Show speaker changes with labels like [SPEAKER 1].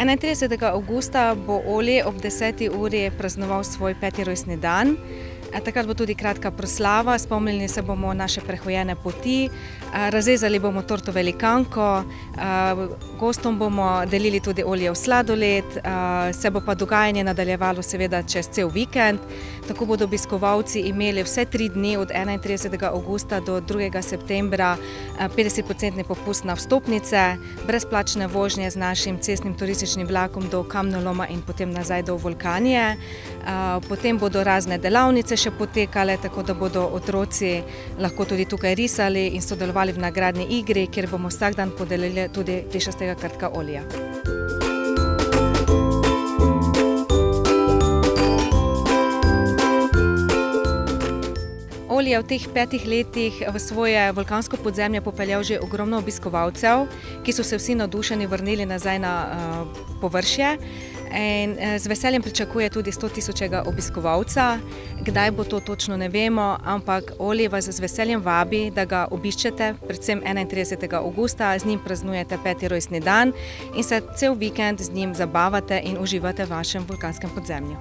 [SPEAKER 1] 31. avgusta bo Oli ob 10. uri praznoval svoj 5. rojstni dan. Takrat bo tudi kratka proslava, spomnili se bomo naše prehojene poti, razrezali bomo torto velikanko, gostom bomo delili tudi Olijev sladoled, se bo pa dogajanje nadaljevalo seveda čez cel vikend. Tako bodo obiskovalci imeli vse 3 dni od 31. avgusta do 2. septembra 50% popust na vstopnice, brezplačne vožnje z našim cestnim turističnim vlakom do Kamnoloma in potem nazaj do Vulkanije. Potem bodo razne delavnice še potekale, tako da bodo otroci lahko tudi tukaj risali in sodelovali v nagradni igri, kjer bomo vsak dan podelili tudi plešastega krtka Olija. Oli je v teh 5 letih v svoje vulkansko podzemlje popeljal že ogromno obiskovalcev, ki so se vsi navdušeni vrnili nazaj na površje. In z veseljem pričakuje tudi 100 000 obiskovalca. Kdaj bo to točno, ne vemo, ampak Oli vas z veseljem vabi, da ga obiščete, predvsem 31. avgusta, z njim praznujete 5. rojstni dan in se cel vikend z njim zabavate in uživate v vašem vulkanskem podzemlju.